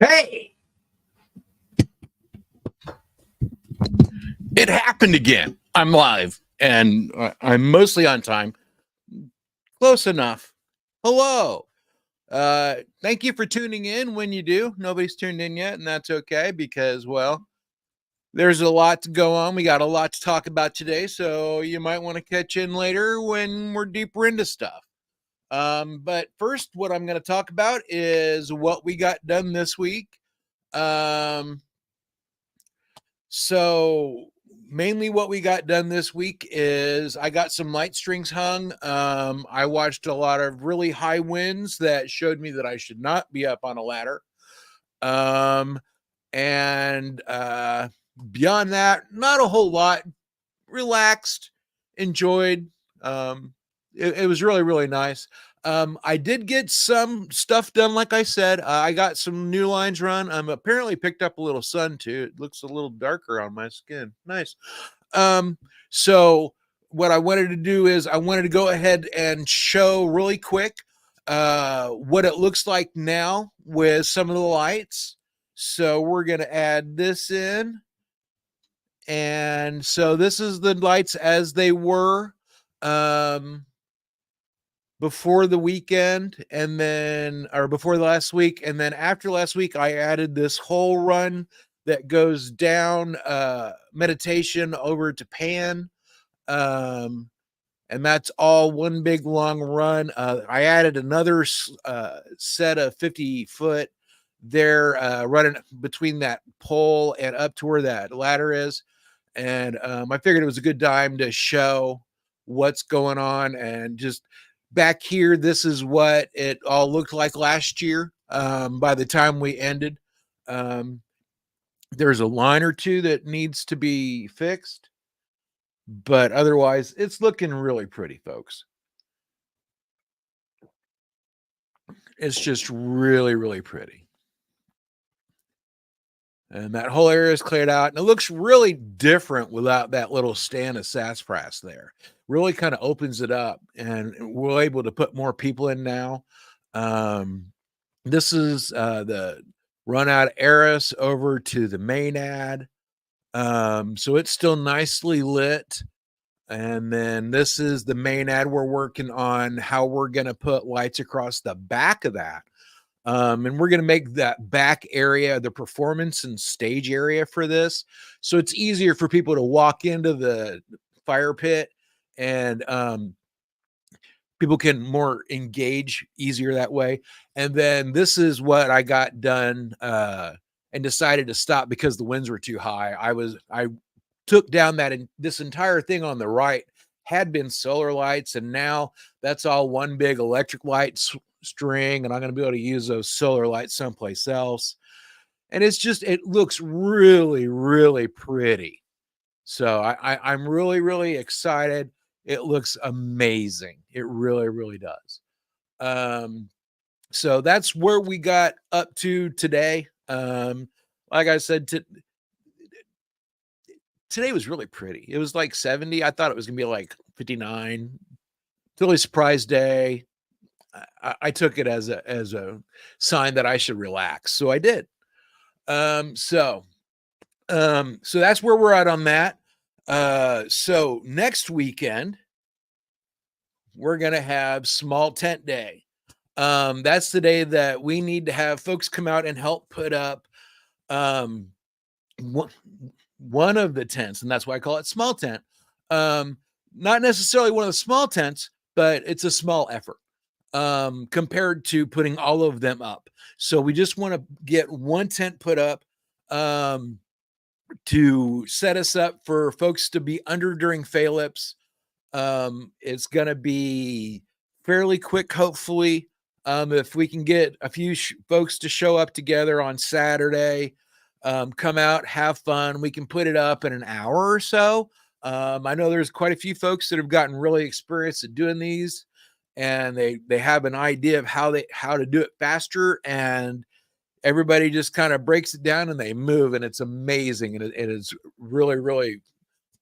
Hey, it happened again. I'm live and I'm mostly on time. Close enough. Hello. Thank you for tuning in when you do. Nobody's tuned in yet, and that's okay because, well, there's a lot to go on. We got a lot to talk about today, so you might want to catch in later when we're deeper into stuff. But first, what I'm going to talk about is what we got done this week. Um, So mainly what we got done this week is I got some light strings hung. I watched a lot of really high winds that showed me that I should not be up on a ladder. Um, and beyond that, not a whole lot. Relaxed, enjoyed. It was really, really nice. I did get some stuff done, like I said. I got some new lines run. I'm apparently picked up a little sun too. It looks a little darker on my skin. Nice. So what I wanted to do is I wanted to go ahead and show really quick what it looks like now with some of the lights. So we're gonna add this in. And so this is the lights as they were before the weekend, and then or before the last week, and then after last week I added this whole run that goes down meditation over to Pan. um and that's all one big long run. I added another set of 50-foot there, running between that pole and up to where that ladder is. And I figured it was a good time to show what's going on. And just back here, this is what it all looked like last year. By the time we ended, um, there's a line or two that needs to be fixed, but otherwise, it's looking really pretty, folks. It's just really, really pretty. And that whole area is cleared out, and it looks really different without that little stand of sassafras there. Really kind of opens it up, and we're able to put more people in now. Um, this is the run out of Eris over to the main ad. So it's still nicely lit. And then this is the main ad we're working on, how we're going to put lights across the back of that. And we're going to make that back area the performance and stage area for this. So it's easier for people to walk into the fire pit, and people can more engage easier that way. And then this is what I got done and decided to stop because the winds were too high. I took down this entire thing on the right had been solar lights, and now that's all one big electric light string, and I'm going to be able to use those solar lights someplace else. And it looks really, really pretty. So I'm really, really excited. It looks amazing. It really, really does. So that's where we got up to today. Like I said, today was really pretty. It was like 70. I thought it was gonna be like 59. Totally surprise day. I took it as a sign that I should relax, so I did. So that's where we're at on that. So next weekend we're gonna have small tent day. That's the day that we need to have folks come out and help put up um one of the tents, and that's why I call it small tent. Not necessarily one of the small tents, but it's a small effort compared to putting all of them up. So we just want to get one tent put up to set us up for folks to be under during Faelipse. It's going to be fairly quick, hopefully. If we can get a few folks to show up together on Saturday, come out, have fun. We can put it up in an hour or so. I know there's quite a few folks that have gotten really experienced at doing these, and they have an idea of how to do it faster, and everybody just kind of breaks it down and they move, and it's amazing, and it is really, really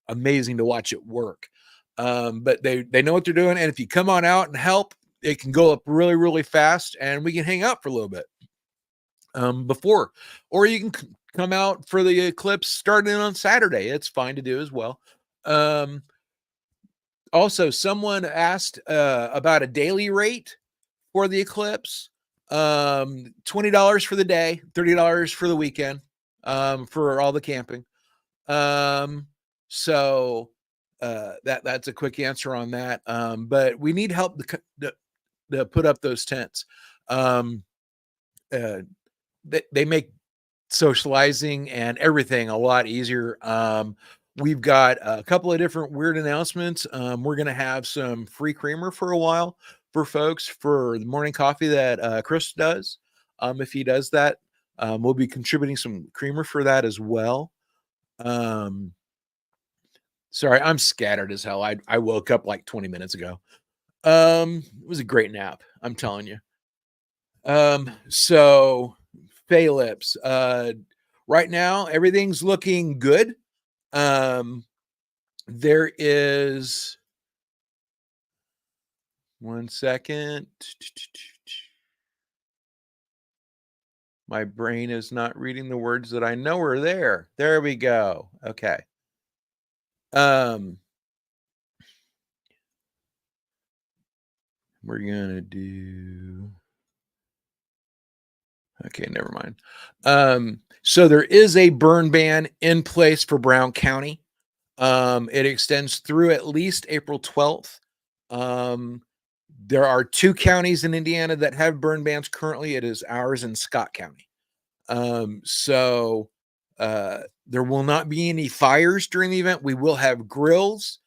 amazing to watch it work. But they know what they're doing, and if you come on out and help, it can go up really, really fast, and we can hang out for a little bit. before, or you can come out for the eclipse starting on Saturday. It's fine to do as well. Also, someone asked about a daily rate for the eclipse. $20 for the day, $30 for the weekend, for all the camping. So that's a quick answer on that. But we need help to put up those tents. Um, they make socializing and everything a lot easier. We've got a couple of different weird announcements. We're going to have some free creamer for a while for folks for the morning coffee that Chris does. If he does that, we'll be contributing some creamer for that as well. Sorry, I'm scattered as hell. I woke up like 20 minutes ago. It was a great nap, I'm telling you. So Faelipse, right now everything's looking good. There is one second. My brain is not reading the words that I know are there. There we go. Okay. We're gonna do. Okay, never mind. So there is a burn ban in place for Brown County. It extends through at least April 12th. There are 2 counties in Indiana that have burn bans currently. It is ours and Scott County. So there will not be any fires during the event. We will have grills,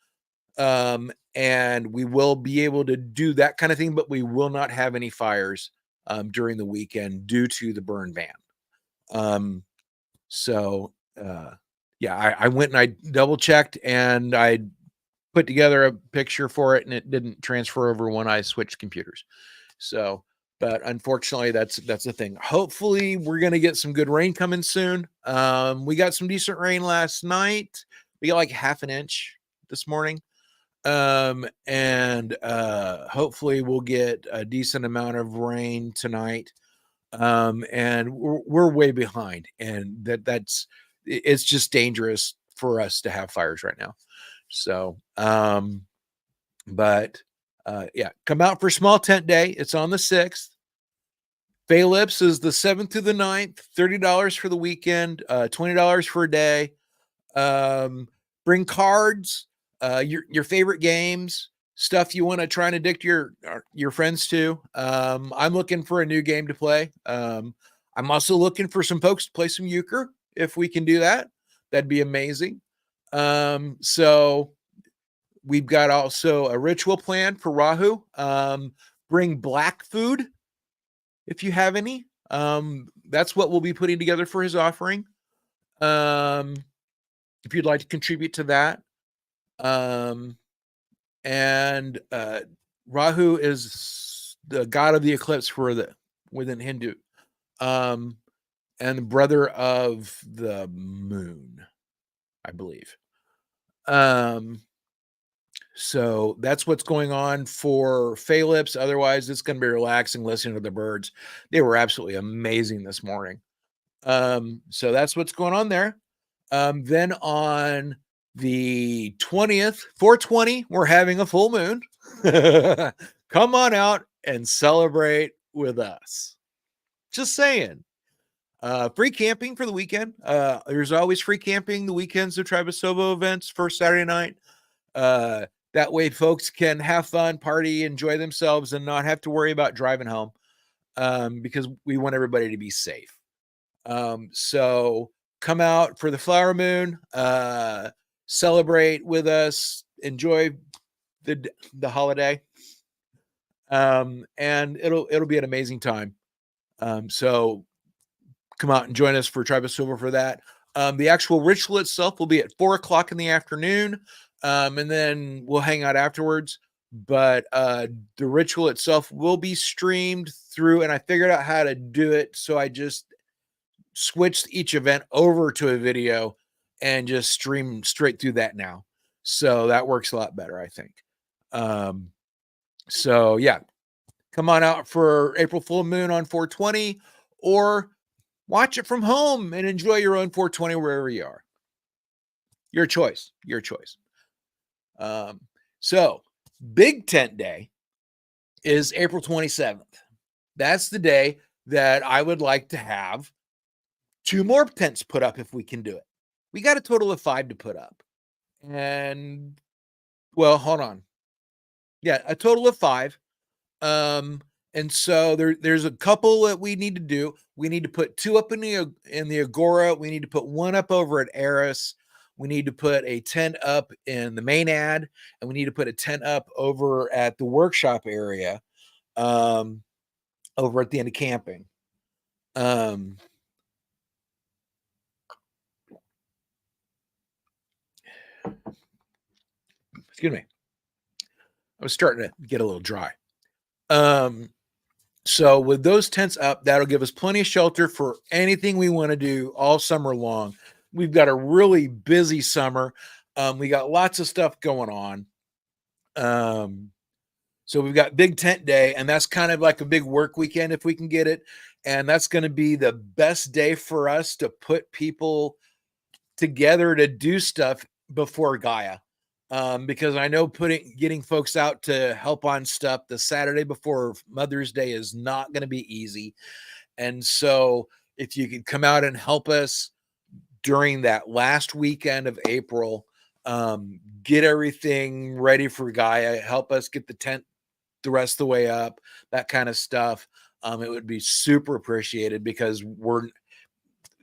and we will be able to do that kind of thing, but we will not have any fires during the weekend due to the burn ban. So yeah, I went and I double checked and I put together a picture for it, and it didn't transfer over when I switched computers. So, but unfortunately, that's the thing. Hopefully, we're gonna get some good rain coming soon. We got some decent rain last night. We got like half an inch this morning. And hopefully we'll get a decent amount of rain tonight. And we're way behind, and it's just dangerous for us to have fires right now. So, but yeah, come out for small tent day. It's on the 6th. Faelipse is the 7th through the 9th, $30 for the weekend, $20 for a day. Bring cards, your favorite games, stuff you want to try and addict your friends to. I'm looking for a new game to play. I'm also looking for some folks to play some euchre. If we can do that, that'd be amazing. So we've got also a ritual plan for Rahu. Bring black food if you have any. That's what we'll be putting together for his offering. If you'd like to contribute to that. And Rahu is the god of the eclipse within Hindu. And the brother of the moon, I believe. So that's what's going on for Faelipse. Otherwise, it's going to be relaxing listening to the birds. They were absolutely amazing this morning. So that's what's going on there. Then on the 20th, 420, we're having a full moon. Come on out and celebrate with us. Just saying. Free camping for the weekend. There's always free camping the weekends of Tribasovo events, first Saturday night. That way folks can have fun, party, enjoy themselves, and not have to worry about driving home, because we want everybody to be safe. So come out for the flower moon, celebrate with us, enjoy the holiday, and it'll be an amazing time. So come out and join us for Tribe of Silver for that. The actual ritual itself will be at 4:00 in the afternoon, and then we'll hang out afterwards. But the ritual itself will be streamed through, and I figured out how to do it. So I just switched each event over to a video and just stream straight through that now. So that works a lot better, I think. So yeah, come on out for April full moon on 420, or Watch it from home and enjoy your own 420 wherever you are. Your choice. Your choice. So, Big Tent Day is April 27th. That's the day that I would like to have 2 more tents put up if we can do it. We got a total of 5 to put up. And, well, hold on. Yeah, a total of 5. And so there's a couple that we need to do. We need to put 2 up in the Agora. We need to put 1 up over at Eris. We need to put a tent up in the main ad, and we need to put a tent up over at the workshop area, over at the end of camping. Excuse me. I was starting to get a little dry. So with those tents up, that'll give us plenty of shelter for anything we want to do all summer long. We've got a really busy summer. We got lots of stuff going on. So we've got Big Tent Day, and that's kind of like a big work weekend if we can get it. And that's going to be the best day for us to put people together to do stuff before Gaia. Because I know getting folks out to help on stuff the Saturday before Mother's Day is not going to be easy. And so if you could come out and help us during that last weekend of April, get everything ready for Gaia, help us get the tent the rest of the way up, that kind of stuff. It would be super appreciated because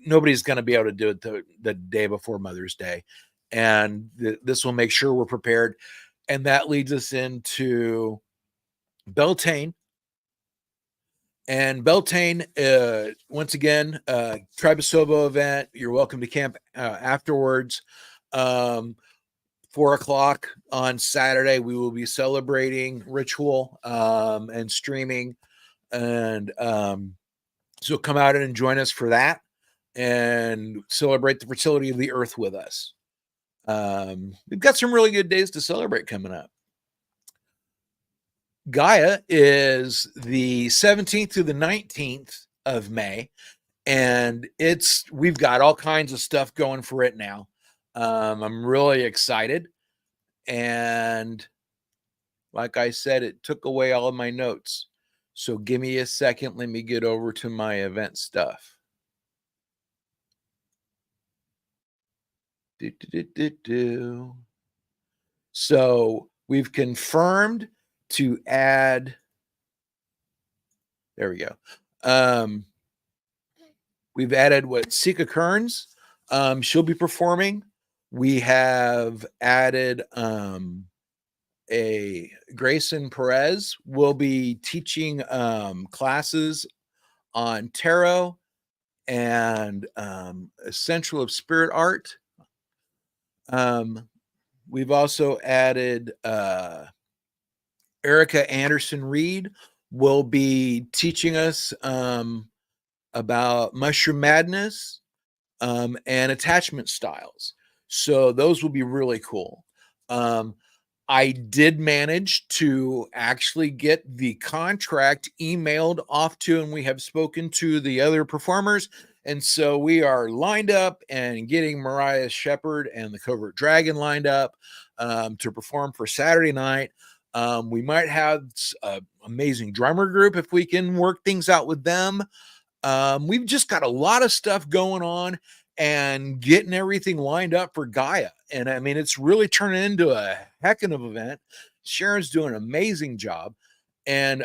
nobody's going to be able to do it the day before Mother's Day. And this will make sure we're prepared. And that leads us into Beltaine. And Beltaine, once again, Tribe of Sovo event. You're welcome to camp afterwards. 4:00 on Saturday, we will be celebrating ritual and streaming. And so come out and join us for that and celebrate the fertility of the earth with us. We've got some really good days to celebrate coming up. Gaia is the 17th through the 19th of May, and we've got all kinds of stuff going for it now. I'm really excited, and like I said, it took away all of my notes. So give me a second. Let me get over to my event stuff. So we've confirmed to add. There we go. We've added Sika Kearns. She'll be performing. We have added a Grayson Perez will be teaching classes on tarot and Essential of Spirit Art. We've also added Erica Anderson Reed will be teaching us about mushroom madness and attachment styles. So those will be really cool. I did manage to actually get the contract emailed off to, and we have spoken to the other performers. And so we are lined up and getting Mariah Shepherd and the Covert Dragon lined up to perform for Saturday night. We might have an amazing drummer group if we can work things out with them. We've just got a lot of stuff going on and getting everything lined up for Gaia. And I mean, it's really turning into a heck of an event. Sharon's doing an amazing job. And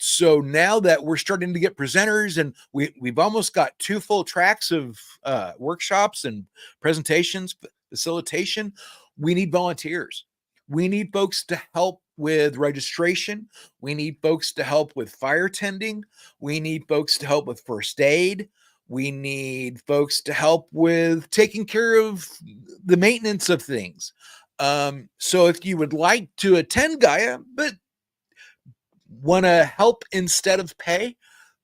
so now that we're starting to get presenters and we've almost got 2 full tracks of workshops and presentations, facilitation, we need volunteers. We need folks to help with registration. We need folks to help with fire tending. We need folks to help with first aid. We need folks to help with taking care of the maintenance of things. So if you would like to attend Gaia, but want to help instead of pay,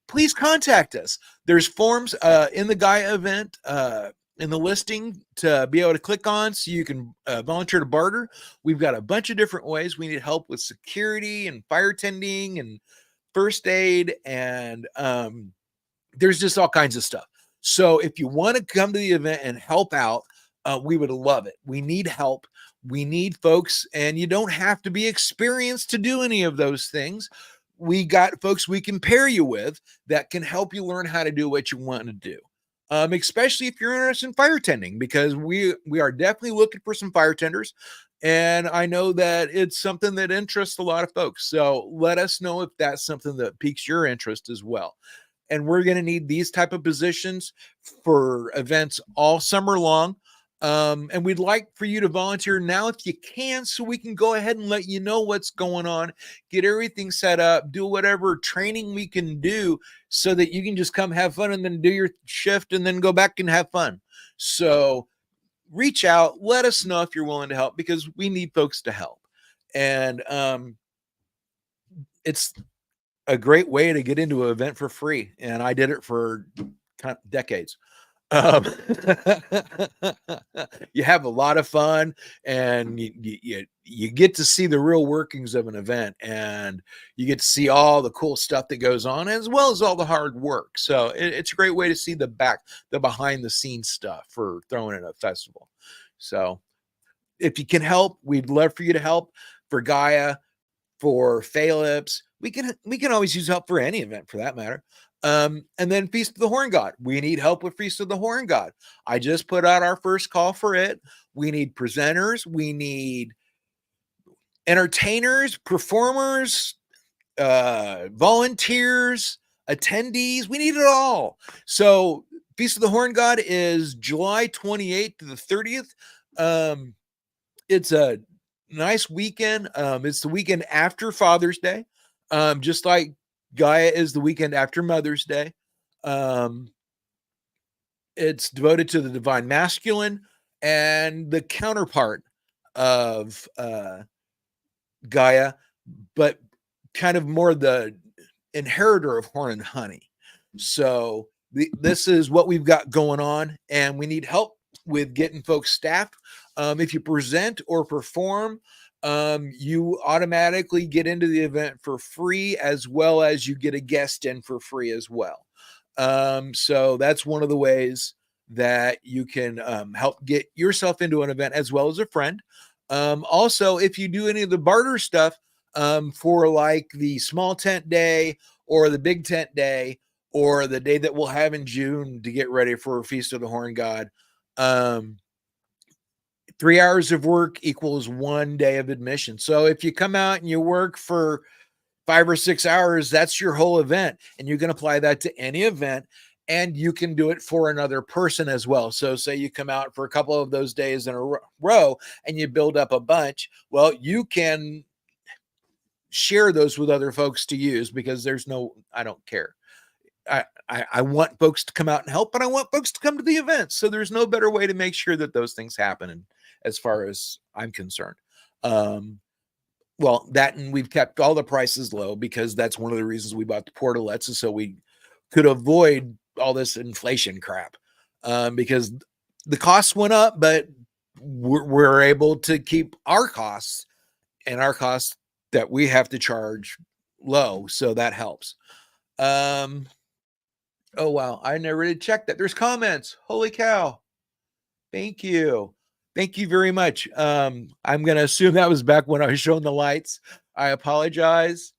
please contact us. There's forms in the Gaia event in the listing to be able to click on so you can volunteer to barter. We've got a bunch of different ways. We need help with security and fire tending and first aid, and there's just all kinds of stuff. So if you want to come to the event and help out, we would love it. We need help. We need folks, and you don't have to be experienced to do any of those things. We got folks we can pair you with that can help you learn how to do what you want to do. Especially if you're interested in fire tending, because we are definitely looking for some fire tenders, and I know that it's something that interests a lot of folks. So let us know if that's something that piques your interest as well. And we're going to need these type of positions for events all summer long. And we'd like for you to volunteer now if you can, so we can go ahead and let you know what's going on, get everything set up, do whatever training we can do so that you can just come have fun and then do your shift and then go back and have fun. So reach out, let us know if you're willing to help, because we need folks to help. And it's a great way to get into an event for free. And I did it for decades. Um, you have a lot of fun, and you get to see the real workings of an event, and you get to see all the cool stuff that goes on, as well as all the hard work. So it's a great way to see the behind the scenes stuff for throwing in a festival. So if you can help, we'd love for you to help. For Gaia, for Faelipse, we can always use help for any event for that matter. And then Feast of the Horn God. We need help with Feast of the Horn God. I just put out our first call for it. We need presenters. We need entertainers, performers, volunteers, attendees. We need it all. So Feast of the Horn God is July 28th to the 30th. It's a nice weekend. It's the weekend after Father's Day, just like Gaia is the weekend after Mother's Day. It's devoted to the divine masculine and the counterpart of Gaia, but kind of more the inheritor of Horn and Honey. So this is what we've got going on, and we need help with getting folks staffed. If you present or perform, you automatically get into the event for free, as well as you get a guest in for free as well. So that's one of the ways that you can help get yourself into an event, as well as a friend. Also, if you do any of the barter stuff for like the small tent day or the big tent day or the day that we'll have in June to get ready for Feast of the Horn God, 3 hours of work equals 1 day of admission. So if you come out and you work for 5 or 6 hours, that's your whole event. And you can apply that to any event, and you can do it for another person as well. So say you come out for a couple of those days in a row and you build up a bunch. Well, you can share those with other folks to use, because I don't care. I want folks to come out and help, but I want folks to come to the event. So there's no better way to make sure that those things happen. And as far as I'm concerned, well, that, and we've kept all the prices low, because that's one of the reasons we bought the portalets, is so we could avoid all this inflation crap, because the costs went up, but we're able to keep our costs that we have to charge low. So that helps. Oh, wow. I never really checked that. There's comments. Holy cow. Thank you. Thank you very much. I'm going to assume that was back when I was showing the lights. I apologize.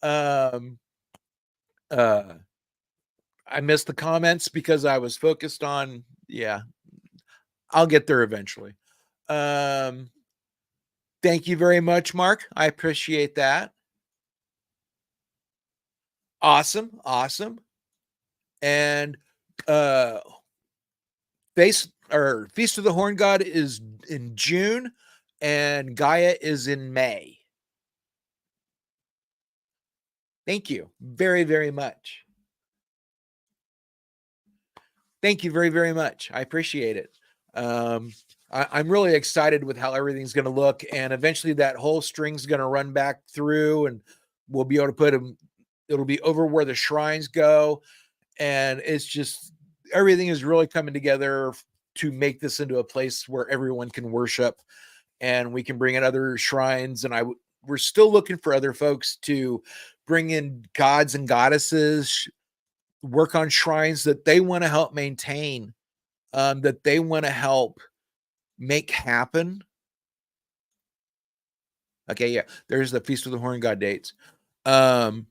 I missed the comments because I was focused on, yeah, I'll get there eventually. Thank you very much, Mark. I appreciate that. Awesome. Awesome. And Feast of the Horn God is in June, and Gaia is in May. Thank you very, very much. Thank you very, very much. I appreciate it. I'm really excited with how everything's going to look, and eventually that whole string's going to run back through, and we'll be able to put them. It'll be over where the shrines go, and it's just, everything is really coming together to make this into a place where everyone can worship, and we can bring in other shrines. And we're still looking for other folks to bring in gods and goddesses. work on shrines that they want to help maintain, that they want to help make happen. Okay, yeah, there's the Feast of the Horn God dates. Um,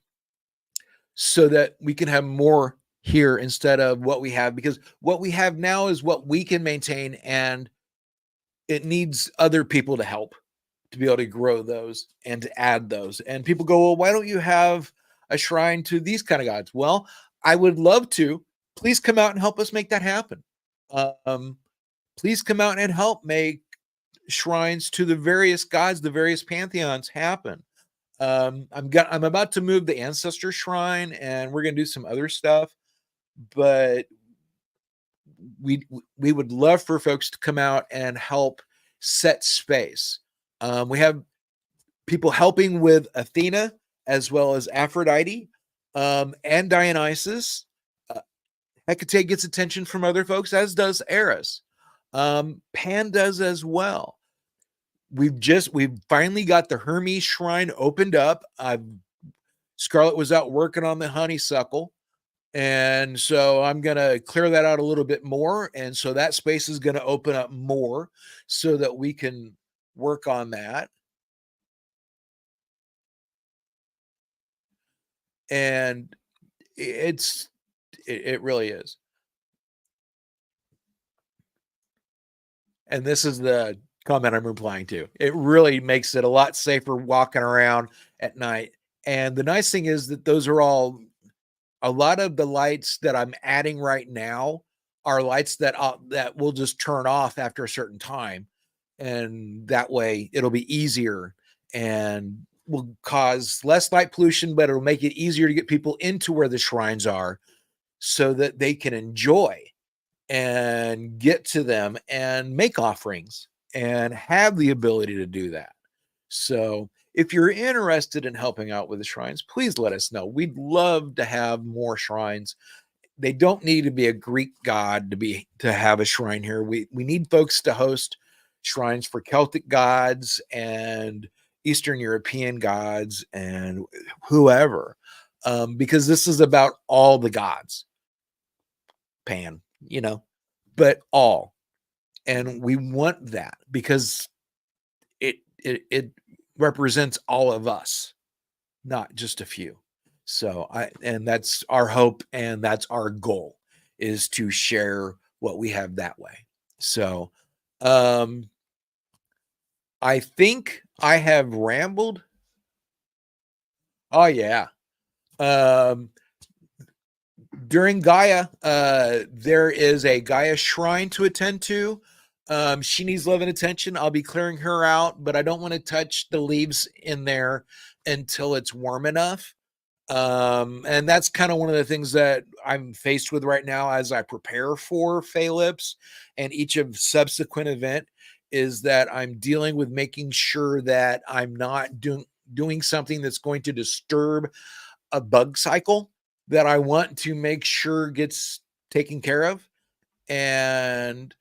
so that we can have more here instead of what we have, because what we have now is what we can maintain, and it needs other people to help to be able to grow those and to add those. And people go, well, why don't you have a shrine to these kind of gods? Well, I would love to. Please come out and help us make that happen. Um, please come out and help make shrines to the various gods, the various pantheons happen. I'm about to move the ancestor shrine, and we're gonna do some other stuff, but we would love for folks to come out and help set space. We have people helping with Athena as well as Aphrodite, and Dionysus. Uh, Hecate gets attention from other folks, as does Eris. Pan does as well. We've finally got the Hermes shrine opened up. Scarlett was out working on the honeysuckle, and so I'm going to clear that out a little bit more, and so that space is going to open up more so that we can work on that. And it really is. And this is the comment I'm replying to. It really makes it a lot safer walking around at night. And the nice thing is that those are all, a lot of the lights that I'm adding right now are lights that will just turn off after a certain time. And that way it'll be easier and will cause less light pollution, but it'll make it easier to get people into where the shrines are so that they can enjoy and get to them and make offerings and have the ability to do that. So if you're interested in helping out with the shrines, please let us know. We'd love to have more shrines. They don't need to be a Greek god to have a shrine here. We need folks to host shrines for Celtic gods and Eastern European gods and whoever, because this is about all the gods. Pan, but all. And we want that because it represents all of us, not just a few. So and that's our hope, and that's our goal, is to share what we have that way. So I think I have rambled. Oh yeah. During Gaia, there is a Gaia shrine to attend to. She needs love and attention. I'll be clearing her out, but I don't want to touch the leaves in there until it's warm enough. And that's kind of one of the things that I'm faced with right now as I prepare for Faelipse and each of subsequent event, is that I'm dealing with making sure that I'm not doing something that's going to disturb a bug cycle that I want to make sure gets taken care of. And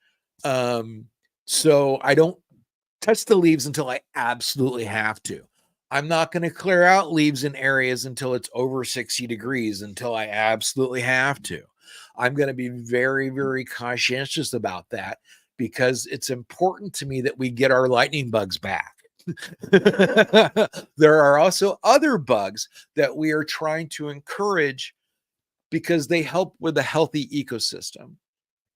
so I don't touch the leaves until I absolutely have to. I'm not going to clear out leaves in areas until it's over 60 degrees, until I absolutely have to. I'm going to be very, very conscientious about that because it's important to me that we get our lightning bugs back. There are also other bugs that we are trying to encourage because they help with a healthy ecosystem.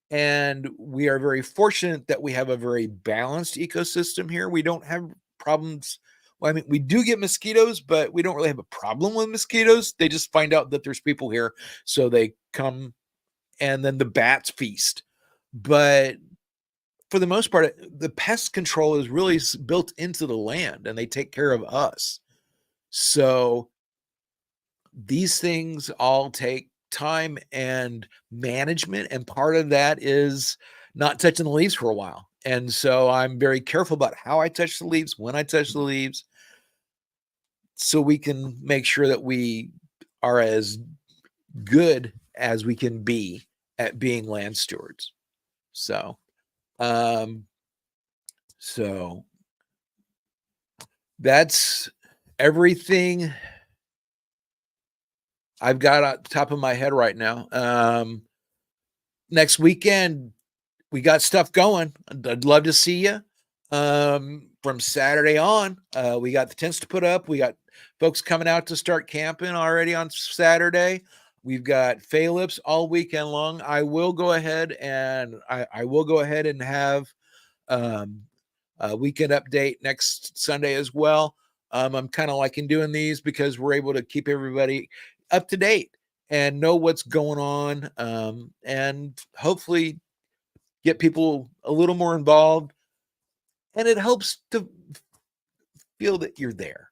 And we are very fortunate that we have a very balanced ecosystem here. We don't have problems. Well, I mean, we do get mosquitoes, but we don't really have a problem with mosquitoes. They just find out that there's people here, so they come, and then the bats feast. But for the most part, the pest control is really built into the land, and they take care of us. So these things all take time and management, and part of that is not touching the leaves for a while. And so I'm very careful about how I touch the leaves, when I touch the leaves, so we can make sure that we are as good as we can be at being land stewards. So um so that's everything I've got at the top of my head right now. Next weekend, we got stuff going. I'd love to see you. From Saturday on, we got the tents to put up. We got folks coming out to start camping already on Saturday. We've got Faelipse all weekend long. I will go ahead and have a weekend update next Sunday as well. I'm kind of liking doing these because we're able to keep everybody up to date and know what's going on, and hopefully get people a little more involved. And it helps to feel that you're there.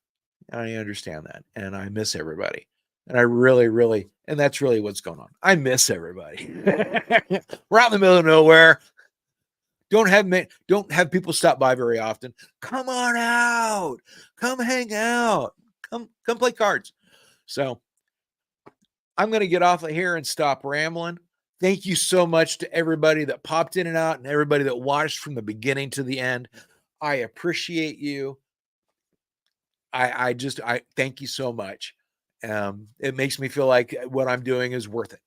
I understand that. And I miss everybody. And I really, really, and that's really what's going on. I miss everybody. We're out in the middle of nowhere. Don't have people stop by very often. Come on out. Come hang out. Come play cards. So I'm going to get off of here and stop rambling. Thank you so much to everybody that popped in and out and everybody that watched from the beginning to the end. I appreciate you. I thank you so much. It makes me feel like what I'm doing is worth it.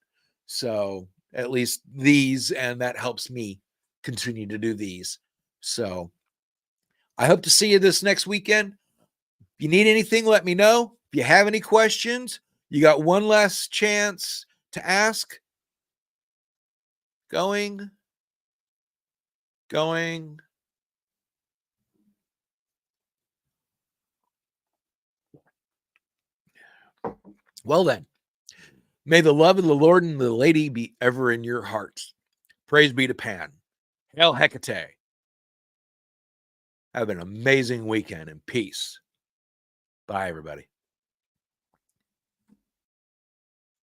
So at least these, and that helps me continue to do these. So I hope to see you this next weekend. If you need anything, let me know. If you have any questions, you got one last chance to ask. Going. Well then, may the love of the Lord and the lady be ever in your hearts. Praise be to Pan. Hail Hecate. Have an amazing weekend and peace. Bye, everybody.